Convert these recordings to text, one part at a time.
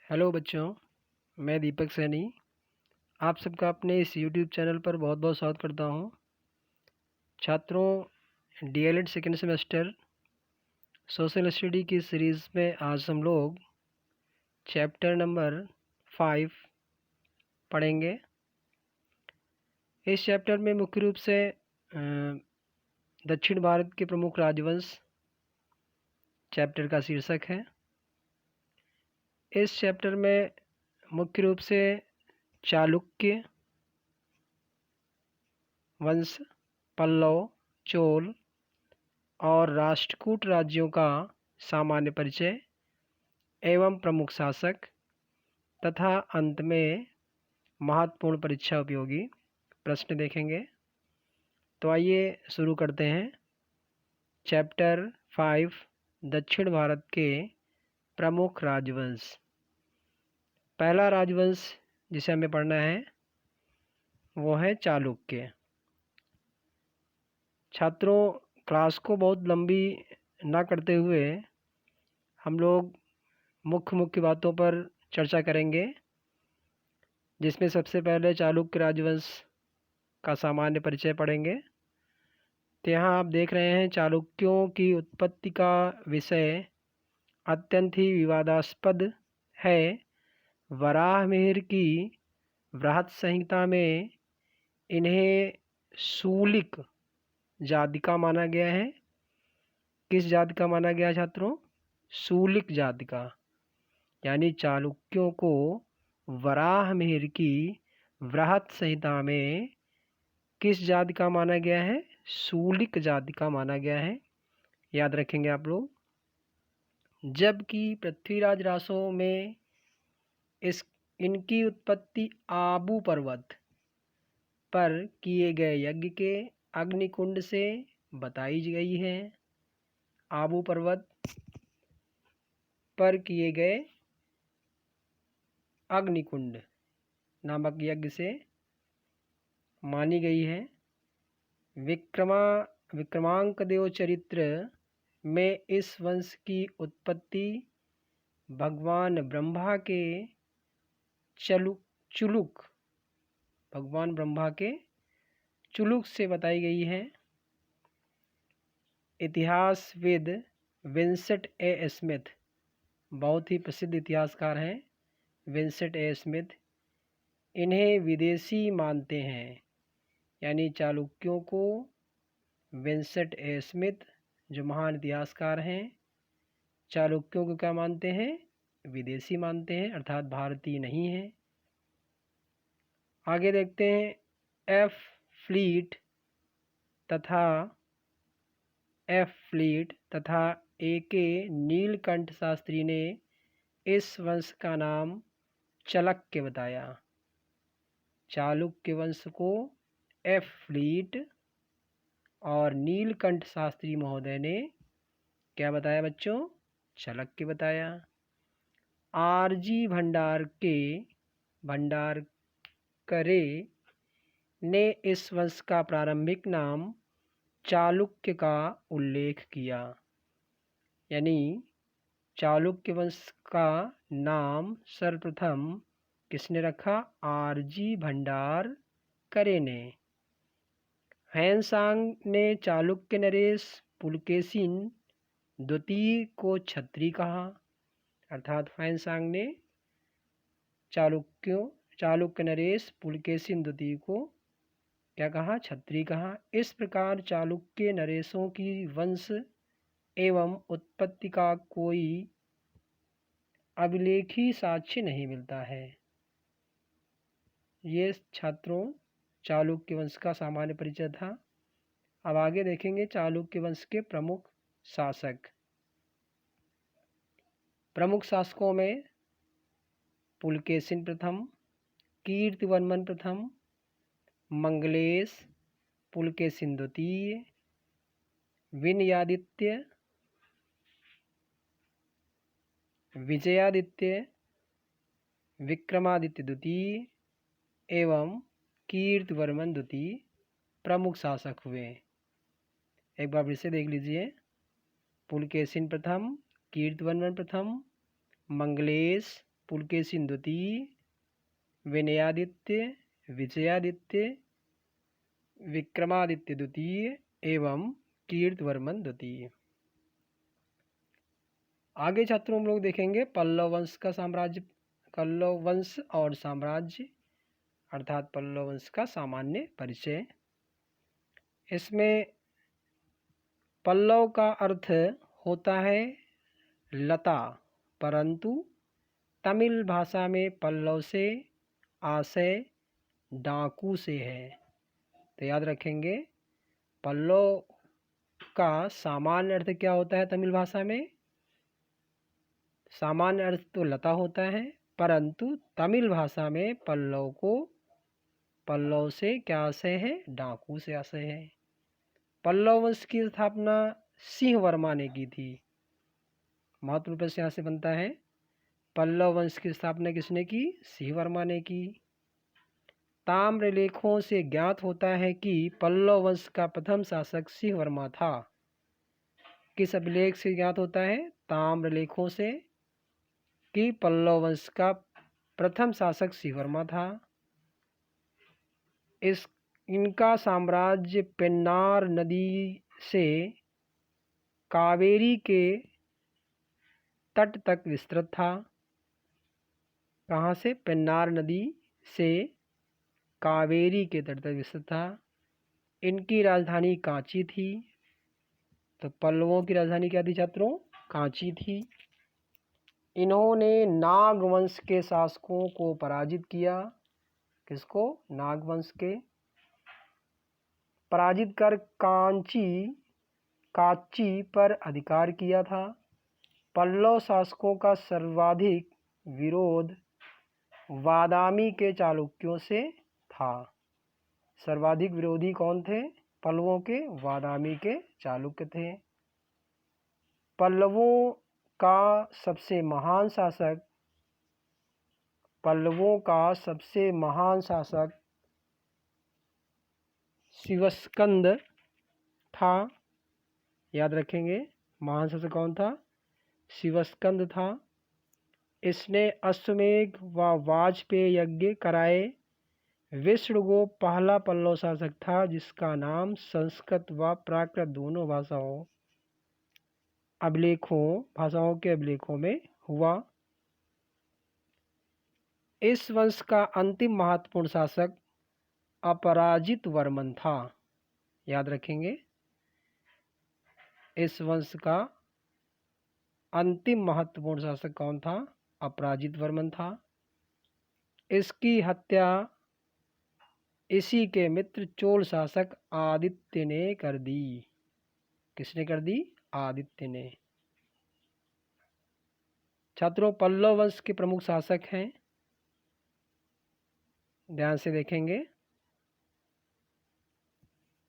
Hello बच्चों, मैं दीपक सैनी आप सबका अपने इस यूट्यूब चैनल पर बहुत बहुत स्वागत करता हूं। छात्रों, DElEd second semester social study की सीरीज़ में आज हम लोग चैप्टर नंबर 5 पढ़ेंगे। इस चैप्टर में मुख्य रूप से दक्षिण भारत के प्रमुख राजवंश चैप्टर का शीर्षक है। इस चैप्टर में मुख्य रूप से चालुक्य वंश, पल्लव, चोल और राष्ट्रकूट राज्यों का सामान्य परिचय एवं प्रमुख शासक तथा अंत में महत्वपूर्ण परीक्षा उपयोगी प्रश्न देखेंगे। तो आइए शुरू करते हैं। चैप्टर 5 दक्षिण भारत के प्रमुख राजवंश। पहला राजवंश जिसे हमें पढ़ना है वो है चालुक्य। छात्रों, क्लास को बहुत लंबी ना करते हुए हम लोग मुख्य मुख्य बातों पर चर्चा करेंगे, जिसमें सबसे पहले चालुक्य राजवंश का सामान्य परिचय पढ़ेंगे। तो यहाँ आप देख रहे हैं चालुक्यों की उत्पत्ति का विषय अत्यंत ही विवादास्पद है। वराहमिहिर की बृहत संहिता में इन्हें शूलिक जाति का माना गया है। किस जाति का माना गया छात्रों? शूलिक जाति का। यानी चालुक्यों को वराहमिहिर की बृहत संहिता में किस जाति का माना गया है? शूलिक जाति का माना गया है। याद रखेंगे आप लोग। जबकि पृथ्वीराज रासों में इनकी उत्पत्ति आबू पर्वत पर किए गए यज्ञ के अग्निकुंड से बताई गई है। आबू पर्वत पर किए गए अग्निकुंड नामक यज्ञ से मानी गई है। विक्रमांकदेव चरित्र में इस वंश की उत्पत्ति भगवान ब्रह्मा के चुलुक से बताई गई है। इतिहासविद विंसेंट ए स्मिथ, बहुत ही प्रसिद्ध इतिहासकार हैं विंसेंट ए स्मिथ, इन्हें विदेशी मानते हैं। यानी चालुक्यों को विंसेंट ए स्मिथ जो महान इतिहासकार हैं, चालुक्यों को क्या मानते हैं? विदेशी मानते हैं, अर्थात भारतीय नहीं है। आगे देखते हैं। एफ फ्लीट तथा ए के नीलकंठ शास्त्री ने इस वंश का नाम चालुक्य बताया। चालुक्य वंश को एफ फ्लीट और नीलकंठ शास्त्री महोदय ने क्या बताया बच्चों? चालुक्य बताया। आरजी भंडारकरे ने इस वंश का प्रारंभिक नाम चालुक्य का उल्लेख किया। यानी चालुक्य वंश का नाम सर्वप्रथम किसने रखा? आरजी भंडारकरे ने। ह्वेनसांग ने चालुक्य नरेश पुलकेशिन द्वितीय को क्षत्रिय कहा। अर्थात ह्वेनसांग ने चालुक्य नरेश पुलकेशिन द्वितीय को क्या कहा? क्षत्रिय कहा। इस प्रकार चालुक्य नरेशों की वंश एवं उत्पत्ति का कोई अभिलेखी साक्ष्य नहीं मिलता है। ये छात्रों चालुक्य वंश का सामान्य परिचय था। अब आगे देखेंगे चालुक्य वंश के प्रमुख शासक। प्रमुख शासकों में पुलकेशिन प्रथम, कीर्तिवर्मन प्रथम, मंगलेश, पुलकेशिन द्वितीय, विजयादित्य, विक्रमादित्य द्वितीय एवं कीर्तिवर्मन द्वितीय प्रमुख शासक हुए। एक बार फिर से देख लीजिए। पुलकेशिन प्रथम, कीर्तिवर्मन प्रथम, मंगलेश, पुलकेशिन द्वितीय, विनयादित्य, विजयादित्य, विक्रमादित्य द्वितीय एवं कीर्तिवर्मन द्वितीय। आगे छात्रों हम लोग देखेंगे पल्लव वंश का साम्राज्य, पल्लव वंश और साम्राज्य अर्थात पल्लव वंश का सामान्य परिचय। इसमें पल्लव का अर्थ होता है लता, परंतु तमिल भाषा में पल्लव से आशय डाकू से है। तो याद रखेंगे पल्लव का सामान्य अर्थ क्या होता है तमिल भाषा में? सामान्य अर्थ तो लता होता है, परंतु तमिल भाषा में पल्लव को पल्लव से क्या आशय है? डाकू से आशय है। पल्लव वंश की स्थापना सिंह वर्मा ने की थी। महत्वपूर्ण प्रश्न यहाँ से बनता है, पल्लव वंश की स्थापना किसने की? सिंह वर्मा ने की। ताम्रलेखों से ज्ञात होता है कि पल्लव वंश का प्रथम शासक सिंह वर्मा था। किस अभिलेख से ज्ञात होता है? ताम्रलेखों से, कि पल्लव वंश का प्रथम शासक सिंह वर्मा था। इनका साम्राज्य पेन्नार नदी से कावेरी के तट तक विस्तृत था। कहाँ से? पेन्नार नदी से कावेरी के तट तक विस्तृत था। इनकी राजधानी कांची थी। तो पल्लवों की राजधानी क्या थी छात्रों? कांची थी। इन्होंने नागवंश के शासकों को पराजित किया। किसको? नागवंश के। पराजित कर कांची पर अधिकार किया था। पल्लव शासकों का सर्वाधिक विरोध वादामी के चालुक्यों से था। सर्वाधिक विरोधी कौन थे पल्लवों के? वादामी के चालुक्य थे। पल्लवों का सबसे महान शासक शिवस्कंद था। याद रखेंगे महान शासक कौन था? शिवस्कंद था। इसने अश्वमेघ व वाजपेय यज्ञ कराए। विष्णुगुप्त पहला पल्लव शासक था जिसका नाम संस्कृत व प्राकृत दोनों भाषाओं के अभिलेखों में हुआ। इस वंश का अंतिम महत्वपूर्ण शासक अपराजित वर्मन था। याद रखेंगे इस वंश का अंतिम महत्वपूर्ण शासक कौन था? अपराजित वर्मन था। इसकी हत्या इसी के मित्र चोल शासक आदित्य ने कर दी। किसने कर दी? आदित्य ने। छात्रों पल्लव वंश के प्रमुख शासक हैं, ध्यान से देखेंगे।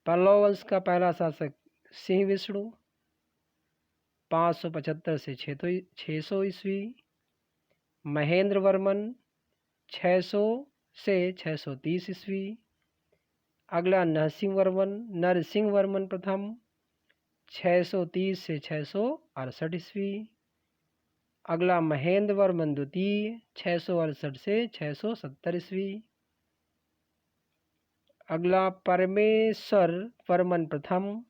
पल्लव वंश का पहला शासक सिंह विष्णु 575 से 600 ईस्वी। महेंद्र वर्मन 600 से 630 ईस्वी। अगला नरसिंह वर्मन प्रथम 630 से 668 ईस्वी। अगला महेंद्र वर्मन द्वितीय 668 से 670 ईस्वी। अगला परमेश्वर वर्मन प्रथम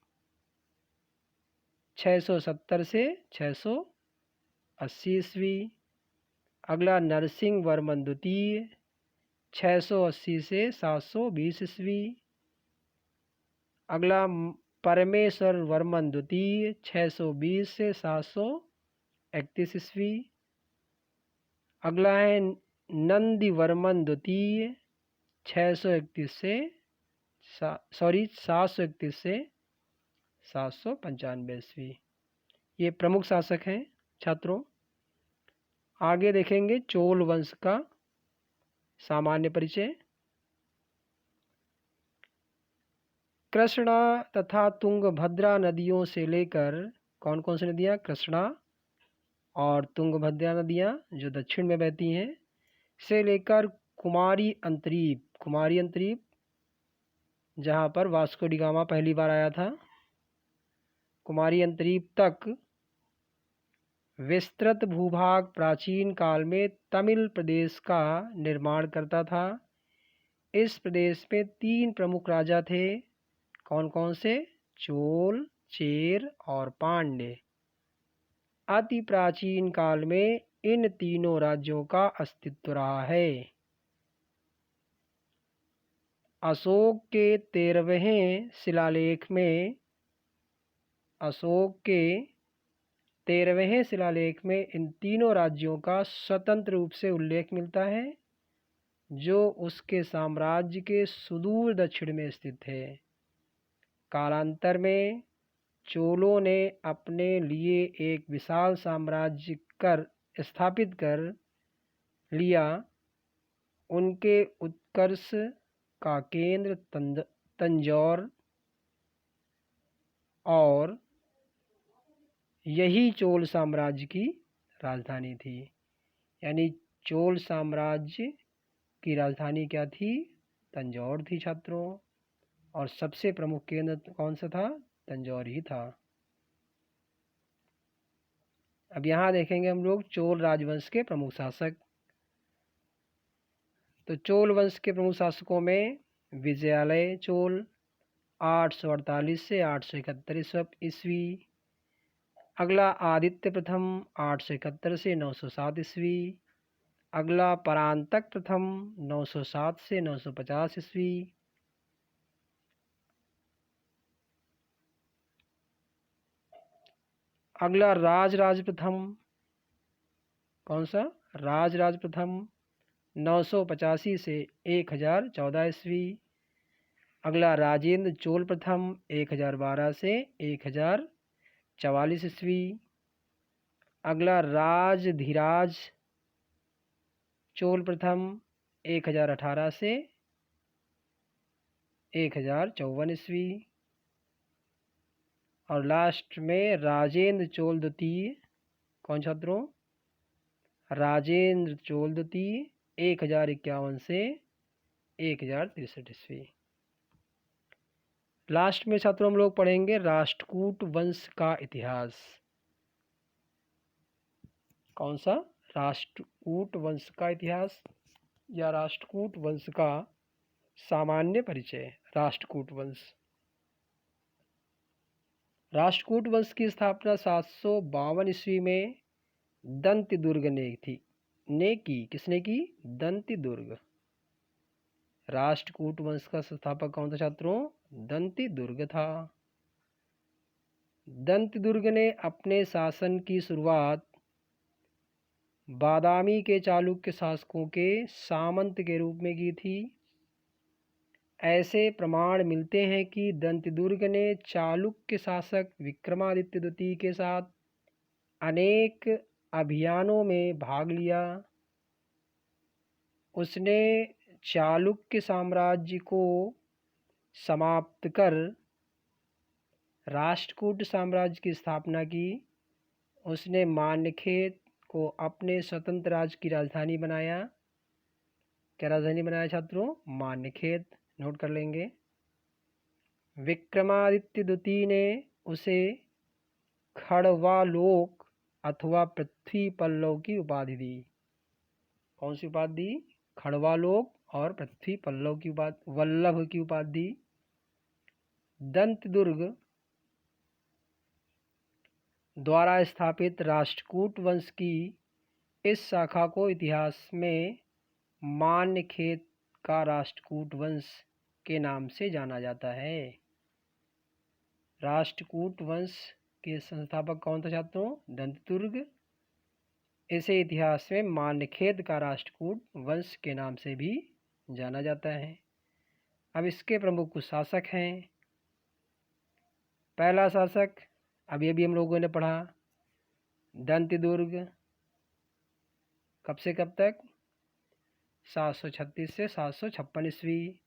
670 से 680 ईस्वी। अगला नरसिंह वर्मन द्वितीय 680 से 720 ईस्वी। अगला परमेश्वर वर्मन द्वितीय 620 से 731 ईस्वी। अगला है नंदी वर्मन द्वितीय 731 से 795 ईस्वी। ये प्रमुख शासक हैं छात्रों। आगे देखेंगे चोल वंश का सामान्य परिचय। कृष्णा तथा तुंगभद्रा नदियों से लेकर, कौन कौन सी नदियाँ? कृष्णा और तुंगभद्रा नदियाँ जो दक्षिण में बहती हैं, से लेकर कुमारी अंतरीप जहाँ पर वास्को डी गामा पहली बार आया था, कुमारी अंतरीप तक विस्तृत भूभाग प्राचीन काल में तमिल प्रदेश का निर्माण करता था। इस प्रदेश में 3 प्रमुख राजा थे। कौन कौन से? चोल, चेर और पांड्य। अति प्राचीन काल में इन तीनों राज्यों का अस्तित्व रहा है। अशोक के 13वें शिलालेख में इन तीनों राज्यों का स्वतंत्र रूप से उल्लेख मिलता है, जो उसके साम्राज्य के सुदूर दक्षिण में स्थित है। कालांतर में चोलों ने अपने लिए एक विशाल साम्राज्य स्थापित कर लिया। उनके उत्कर्ष का केंद्र तंजौर और यही चोल साम्राज्य की राजधानी थी। यानी चोल साम्राज्य की राजधानी क्या थी? तंजौर थी छात्रों। और सबसे प्रमुख केंद्र कौन सा था? तंजौर ही था। अब यहाँ देखेंगे हम लोग चोल राजवंश के प्रमुख शासक। तो चोल वंश के प्रमुख शासकों में विजयालय चोल 848 से 871 ईस्वी। अगला आदित्य प्रथम 871 से 907 ईस्वी। अगला परांतक प्रथम 907 से 950 ईस्वी। अगला राजराज प्रथम, कौन सा? राजराज प्रथम 985 से 1014 ईस्वी। अगला राजेंद्र चोल प्रथम 1012 से 1044 ईस्वी। अगला राजधीराज चोल प्रथम 1018 से 1054 ईस्वी। और लास्ट में राजेंद्र चोल द्वितीय, कौन छात्रों? राजेंद्र चोल द्वितीय 1051 से 1063 ईस्वी। लास्ट में छात्रों हम लोग पढ़ेंगे राष्ट्रकूट वंश का इतिहास। कौन सा? राष्ट्रकूट वंश का इतिहास या राष्ट्रकूट वंश का सामान्य परिचय। राष्ट्रकूट वंश की स्थापना 752 ईस्वी में दंति दुर्ग ने की। किसने की? दंति दुर्ग। राष्ट्रकूट वंश का संस्थापक कौन था छात्रों? दंति दुर्ग था। दंति दुर्ग ने अपने शासन की शुरुआत बादामी के चालुक्य शासकों के सामंत के रूप में की थी। ऐसे प्रमाण मिलते हैं कि दंति दुर्ग ने चालुक्य शासक विक्रमादित्य द्वितीय के साथ अनेक अभियानों में भाग लिया। उसने चालुक्य साम्राज्य को समाप्त कर राष्ट्रकूट साम्राज्य की स्थापना की। उसने मान्यखेत को अपने स्वतंत्र राज्य की राजधानी बनाया। क्या राजधानी बनाया छात्रों? मान्यखेत। नोट कर लेंगे। विक्रमादित्य द्वितीय ने उसे खड़वालोक अथवा पृथ्वी पल्लव की उपाधि दी। कौन सी उपाधि दी? खड़वालोक और पृथ्वी पल्लव की वल्लभ की उपाधि दी। दंत दुर्ग द्वारा स्थापित राष्ट्रकूट वंश की इस शाखा को इतिहास में मान्यखेत का राष्ट्रकूट वंश के नाम से जाना जाता है। राष्ट्रकूट वंश के संस्थापक कौन था छात्रों? दंतदुर्ग। इसे इतिहास में मान्यखेत का राष्ट्रकूट वंश के नाम से भी जाना जाता है। अब इसके प्रमुख कुछ शासक हैं। पहला शासक अभी हम लोगों ने पढ़ा, दंतदुर्ग। कब से कब तक? 736 से 756 ईस्वी।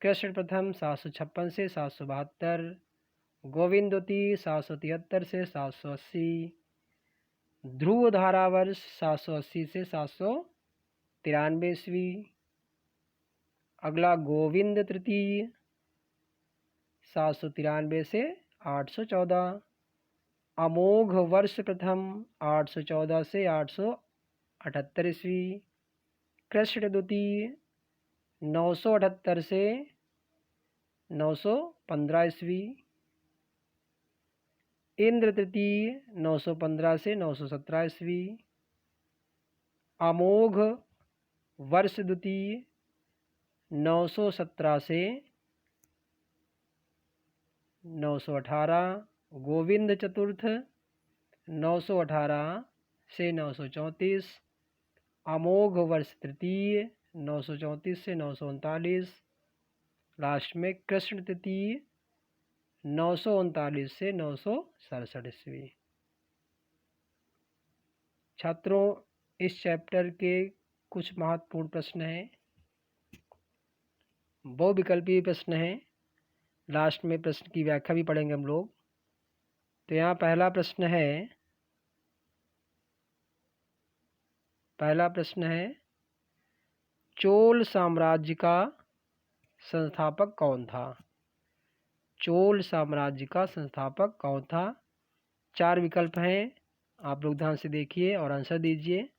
कृष्ण प्रथम 756 से 772। गोविंद द्वितीय 773 से 780। ध्रुव धारावर्ष 780 से 793 ईस्वी। अगला गोविंद तृतीय 793 से 814। अमोघ वर्ष प्रथम 814 से 878 ईस्वी। कृष्ण द्वितीय 978 से 915 ईस्वी। इंद्र तृतीय 915 से 917 ईस्वी। अमोघ वर्ष द्वितीय 917 से 918। गोविंद चतुर्थ 918 से 934। अमोघ वर्ष तृतीय 934 से 939। लास्ट में कृष्ण तृतीय 939 से 967 ईस्वी। छात्रों, इस चैप्टर के कुछ महत्वपूर्ण प्रश्न हैं, बहुविकल्पीय प्रश्न हैं। लास्ट में प्रश्न की व्याख्या भी पढ़ेंगे हम लोग। तो यहाँ पहला प्रश्न है चोल साम्राज्य का संस्थापक कौन था? चोल साम्राज्य का संस्थापक कौन था? 4 विकल्प हैं, आप लोग ध्यान से देखिए और आंसर दीजिए।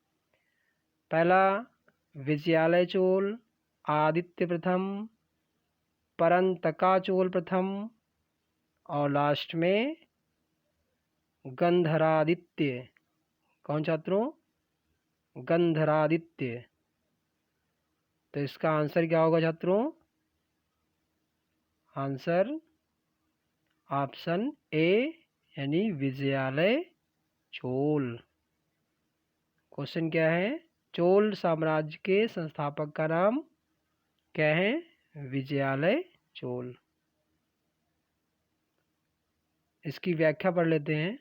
पहला विजयालय चोल, आदित्य प्रथम, परंतका चोल प्रथम और लास्ट में गंधरादित्य। कौन छात्रों? गंधरादित्य। तो इसका आंसर क्या होगा छात्रों? आंसर ऑप्शन ए यानी विजयालय चोल। क्वेश्चन क्या है? चोल साम्राज्य के संस्थापक का नाम क्या है? विजयालय चोल। इसकी व्याख्या पढ़ लेते हैं।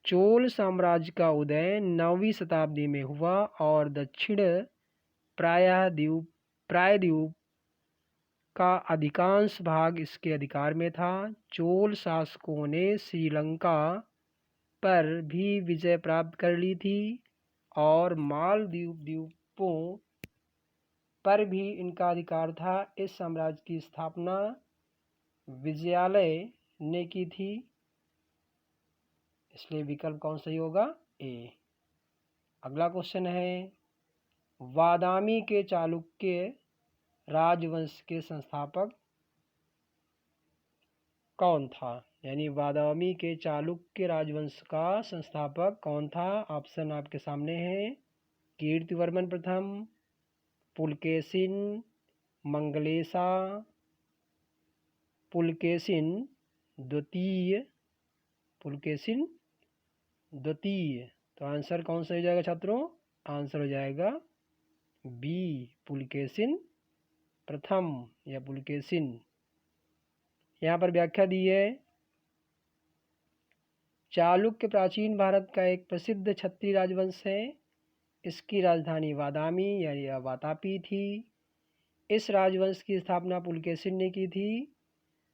चोल साम्राज्य का उदय 9वीं शताब्दी में हुआ और दक्षिण प्रायद्वीप का अधिकांश भाग इसके अधिकार में था। चोल शासकों ने श्रीलंका पर भी विजय प्राप्त कर ली थी और मालदीव द्वीपों पर भी इनका अधिकार था। इस साम्राज्य की स्थापना विजयालय ने की थी, इसलिए विकल्प कौन सही होगा? ए। अगला क्वेश्चन है बादामी के चालुक्य राजवंश के संस्थापक कौन था? यानी बादामी के चालुक्य राजवंश का संस्थापक कौन था? ऑप्शन आपके सामने है। कीर्तिवर्मन प्रथम, पुलकेशिन, मंगलेशा, पुलकेशिन द्वितीय। पुलकेशिन द्वितीय। तो आंसर कौन सा हो जाएगा छात्रों? आंसर हो जाएगा बी, पुलकेशिन प्रथम या पुलकेशिन। यहाँ पर व्याख्या दी है चालुक्य प्राचीन भारत का एक प्रसिद्ध क्षत्रिय राजवंश है। इसकी राजधानी बादामी यानी वातापी थी। इस राजवंश की स्थापना पुलकेशिन ने की थी,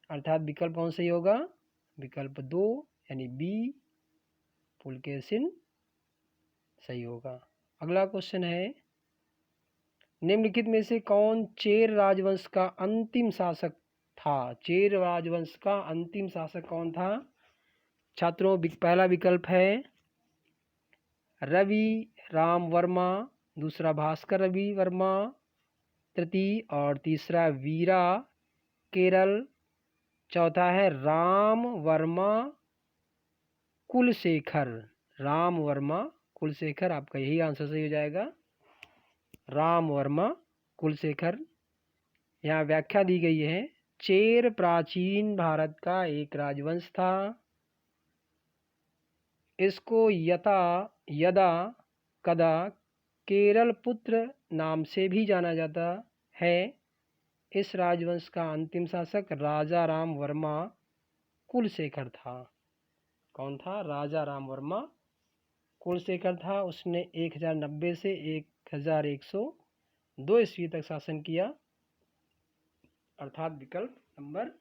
अर्थात विकल्प कौन सही होगा? विकल्प 2 यानी बी, पुलकेशिन सही होगा। अगला क्वेश्चन है निम्नलिखित में से कौन चेर राजवंश का अंतिम शासक था? चेर राजवंश का अंतिम शासक कौन था? छात्रों, पहला विकल्प है रवि राम वर्मा, दूसरा भास्कर रवि वर्मा तृतीय और तीसरा वीरा केरल, चौथा है राम वर्मा कुलशेखर। राम वर्मा कुलशेखर, आपका यही आंसर सही हो जाएगा, राम वर्मा कुलशेखर। यहाँ व्याख्या दी गई है चेर प्राचीन भारत का एक राजवंश था। इसको यदा कदा केरल पुत्र नाम से भी जाना जाता है। इस राजवंश का अंतिम शासक राजा राम वर्मा कुलशेखर था। कौन था? राजा राम वर्मा कुलशेखर था। उसने 1090 से 1102 ईस्वी तक शासन किया, अर्थात विकल्प नंबर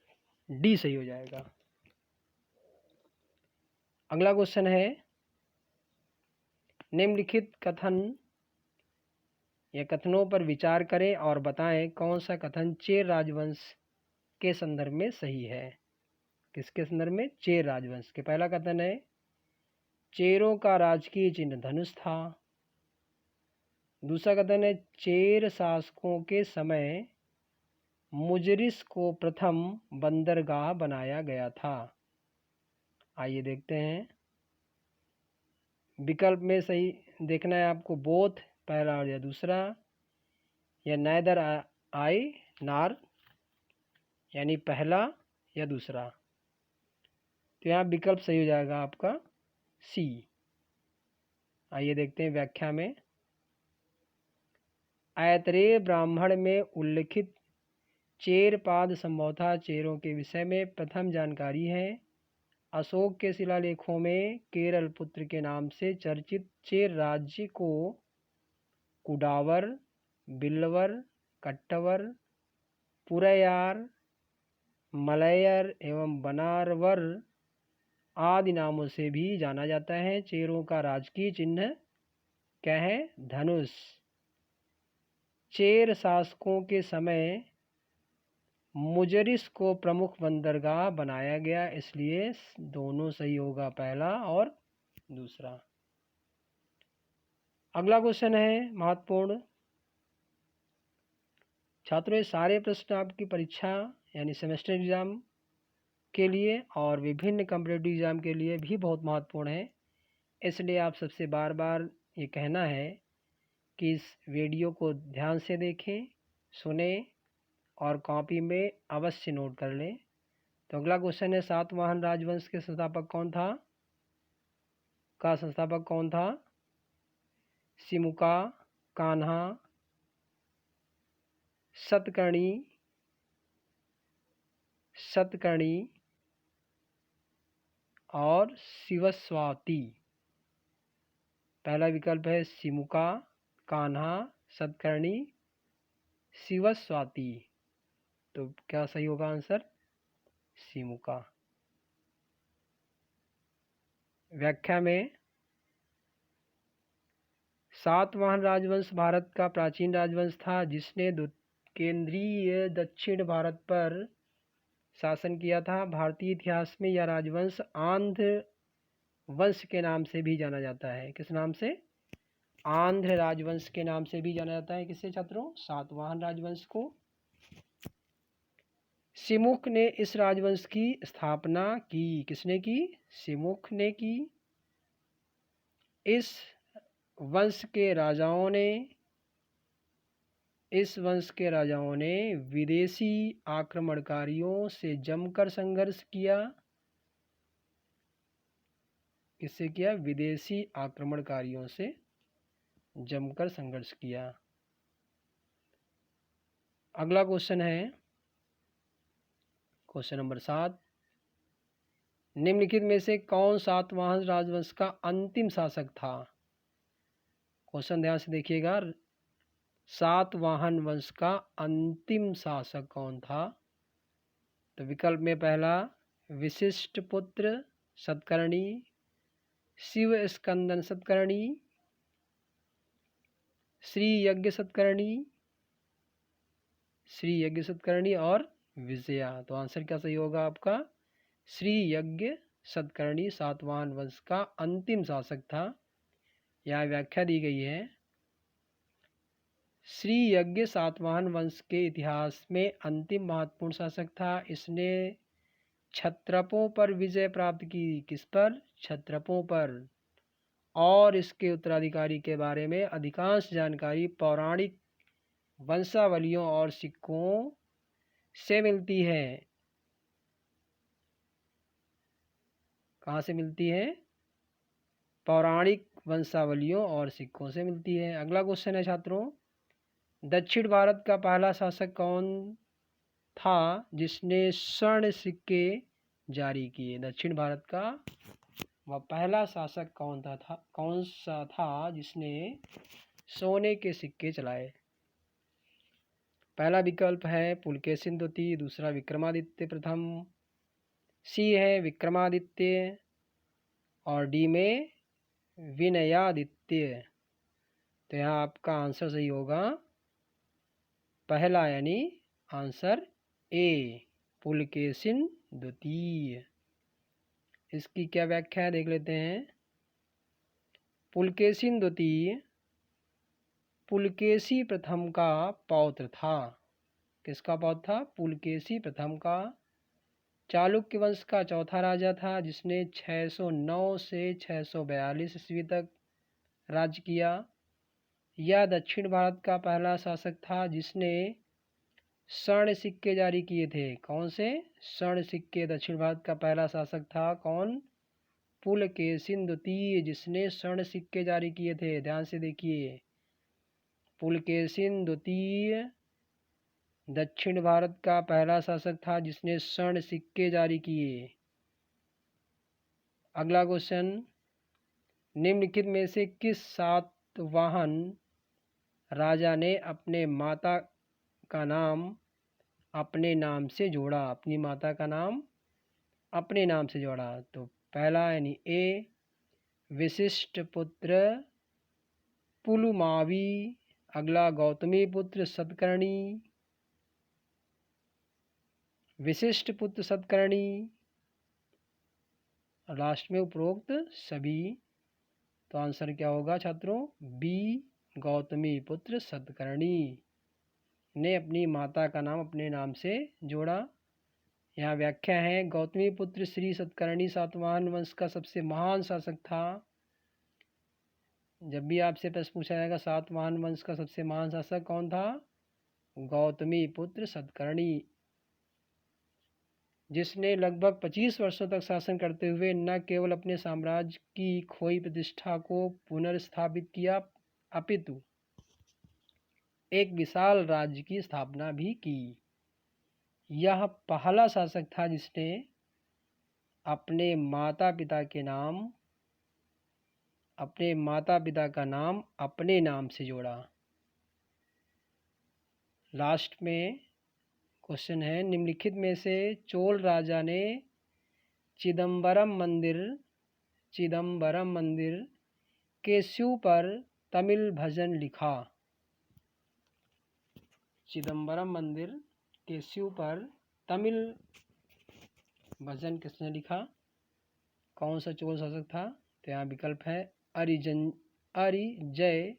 डी सही हो जाएगा। अगला क्वेश्चन है निम्नलिखित कथन या कथनों पर विचार करें और बताएं कौन सा कथन चेर राजवंश के संदर्भ में सही है। किसके संदर्भ में? चेर राजवंश के। पहला कथन है चेरों का राजकीय चिन्ह धनुष था। दूसरा कथन है चेर शासकों के समय मुजरिस को प्रथम बंदरगाह बनाया गया था। आइए देखते हैं। विकल्प में सही देखना है आपको, बोथ पहला और या दूसरा, या नाइदर आई नार यानी पहला या दूसरा। तो यहाँ विकल्प सही हो जाएगा आपका सी। आइए देखते हैं व्याख्या में। ऐतरेय ब्राह्मण में उल्लिखित चेरपाद संभवतः चेरों के विषय में प्रथम जानकारी है। अशोक के शिलालेखों में केरल पुत्र के नाम से चर्चित चेर राज्य को कुडावर, बिल्वर, कट्टवर, पुरयार, मलयर एवं बनारवर आदि नामों से भी जाना जाता है। चेरों का राजकीय चिन्ह क्या है? धनुष। चेर शासकों के समय मुजरिस को प्रमुख बंदरगाह बनाया गया, इसलिए दोनों सही होगा, पहला और दूसरा। अगला क्वेश्चन है महत्वपूर्ण। छात्रों, ये सारे प्रश्न आपकी परीक्षा यानी सेमेस्टर एग्जाम के लिए और विभिन्न कॉम्पिटिटिव एग्जाम के लिए भी बहुत महत्वपूर्ण है, इसलिए आप सबसे बार बार ये कहना है कि इस वीडियो को ध्यान से देखें, सुने और कॉपी में अवश्य नोट कर लें। तो अगला क्वेश्चन है सातवाहन राजवंश के संस्थापक कौन था? संस्थापक कौन था? सिमुका, कान्हा, सतकर्णी और शिवस्वाती। पहला विकल्प है सिमुका, कान्हा, सतकर्णी, शिवस्वाती। तो क्या सही होगा आंसर? सिमुका। व्याख्या में सातवाहन राजवंश भारत का प्राचीन राजवंश था जिसने केंद्रीय दक्षिण भारत पर शासन किया था। भारतीय इतिहास में यह राजवंश आंध्र वंश के नाम से भी जाना जाता है। किस नाम से? आंध्र राजवंश के नाम से भी जाना जाता है। किससे छात्रों? सातवाहन राजवंश को। सिमुक ने इस राजवंश की स्थापना की। किसने की? सिमुक ने की। इस वंश के राजाओं ने विदेशी आक्रमणकारियों से जमकर संघर्ष किया। किससे किया? विदेशी आक्रमणकारियों से जमकर संघर्ष किया। अगला क्वेश्चन है क्वेश्चन नंबर 7। निम्नलिखित में से कौन सातवाहन राजवंश का अंतिम शासक था? क्वेश्चन ध्यान से देखिएगा। सातवाहन वंश का अंतिम शासक कौन था? तो विकल्प में पहला विशिष्ट पुत्र सतकर्णी, शिव स्कंदन सतकर्णी, श्री यज्ञ सतकर्णी और विजया। तो आंसर क्या सही होगा आपका? श्री यज्ञ सतकर्णी सातवाहन वंश का अंतिम शासक था। यहाँ व्याख्या दी गई है। श्री यज्ञ सातवाहन वंश के इतिहास में अंतिम महत्वपूर्ण शासक था। इसने क्षत्रपों पर विजय प्राप्त की। किस पर? क्षत्रपों पर। और इसके उत्तराधिकारी के बारे में अधिकांश जानकारी पौराणिक वंशावलियों और सिक्कों से मिलती है। कहाँ से मिलती है? पौराणिक वंशावलियों और सिक्कों से मिलती है। अगला क्वेश्चन है छात्रों, दक्षिण भारत का पहला शासक कौन था जिसने स्वर्ण सिक्के जारी किए? दक्षिण भारत का वह पहला शासक कौन सा था जिसने सोने के सिक्के चलाए? पहला विकल्प है पुलकेशिन द्वितीय, दूसरा विक्रमादित्य प्रथम, सी है विक्रमादित्य और डी में विनयादित्य। तो यहाँ आपका आंसर सही होगा पहला यानी आंसर ए, पुलकेशिन द्वितीय। इसकी क्या व्याख्या है देख लेते हैं। पुलकेशिन द्वितीय पुलकेशी प्रथम का पौत्र था। किसका पौत्र था? पुलकेशी प्रथम का। चालुक्य वंश का चौथा राजा था जिसने 609 से 642 ईस्वी तक राज्य किया। यह दक्षिण भारत का पहला शासक था जिसने स्वर्ण सिक्के जारी किए थे। कौन से? स्वर्ण सिक्के। दक्षिण भारत का पहला शासक था कौन? पुलकेशिन द्वितीय, जिसने स्वर्ण सिक्के जारी किए थे। ध्यान से देखिए, पुलकेशिन द्वितीय दक्षिण भारत का पहला शासक था जिसने स्वर्ण सिक्के जारी किए। अगला क्वेश्चन, निम्नलिखित में से किस सातवाहन राजा ने अपने माता का नाम अपने नाम से जोड़ा? अपनी माता का नाम अपने नाम से जोड़ा। तो पहला यानी ए, विशिष्ट पुत्र पुलुमावी। अगला, गौतमी पुत्र सतकर्णी। विशिष्ट पुत्र सतकर्णी। लास्ट में उपरोक्त सभी। तो आंसर क्या होगा छात्रों? बी, गौतमी पुत्र सतकर्णी ने अपनी माता का नाम अपने नाम से जोड़ा। यहाँ व्याख्या है, गौतमी पुत्र श्री सतकर्णी सातवाहन वंश का सबसे महान शासक था। जब भी आपसे प्रश्न पूछा जाएगा सातवाहन वंश का सबसे महान शासक कौन था? गौतमी पुत्र सतकर्णी, जिसने लगभग 25 वर्षों तक शासन करते हुए न केवल अपने साम्राज्य की खोई प्रतिष्ठा को पुनर्स्थापित किया अपितु एक विशाल राज्य की स्थापना भी की। यह पहला शासक था जिसने अपने माता पिता का नाम अपने नाम से जोड़ा। लास्ट में क्वेश्चन है, निम्नलिखित में से चोल राजा ने चिदम्बरम मंदिर के शिव पर तमिल भजन लिखा। चिदम्बरम मंदिर के शिव पर तमिल भजन किसने लिखा? कौन सा चोल शासक था? तो यहाँ विकल्प है अरिंजय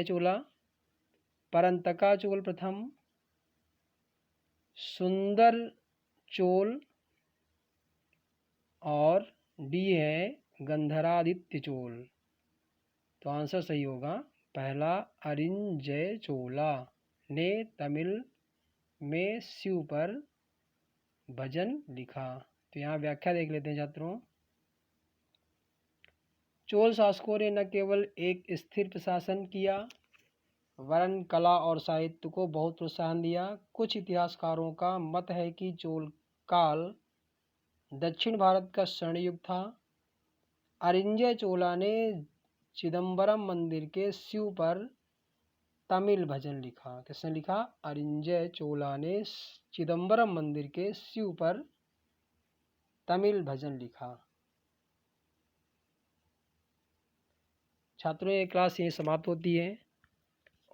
चोला, परंतका चोल प्रथम, सुंदर चोल, और डी है गंधरादित्य चोल। तो आंसर सही होगा पहला, अरिंजय चोला ने तमिल में शिव पर भजन लिखा। तो यहाँ व्याख्या देख लेते हैं छात्रों। चोल शासकों ने न केवल एक स्थिर प्रशासन किया वरन कला और साहित्य को बहुत प्रोत्साहन दिया। कुछ इतिहासकारों का मत है कि चोल काल दक्षिण भारत का स्वर्ण युग था। अरिंजय चोला ने चिदम्बरम मंदिर के शिव पर तमिल भजन लिखा। किसने लिखा? अरिंजय चोला ने चिदम्बरम मंदिर के शिव पर तमिल भजन लिखा। छात्रों, ये क्लास यहीं समाप्त होती है।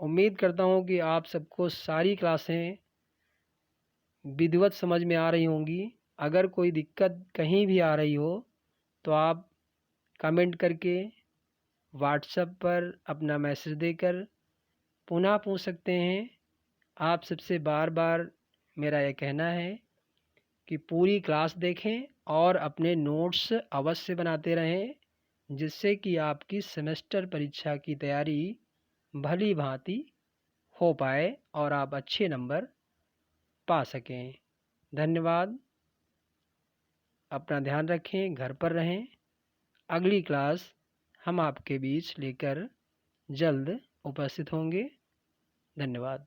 उम्मीद करता हूँ कि आप सबको सारी क्लासें विधिवत समझ में आ रही होंगी। अगर कोई दिक्कत कहीं भी आ रही हो तो आप कमेंट करके व्हाट्सएप पर अपना मैसेज देकर पुनः पूछ सकते हैं। आप सबसे बार बार मेरा यह कहना है कि पूरी क्लास देखें और अपने नोट्स अवश्य बनाते रहें, जिससे कि आपकी सेमेस्टर परीक्षा की तैयारी भली भांति हो पाए और आप अच्छे नंबर पा सकें। धन्यवाद। अपना ध्यान रखें, घर पर रहें। अगली क्लास हम आपके बीच लेकर जल्द उपस्थित होंगे। धन्यवाद।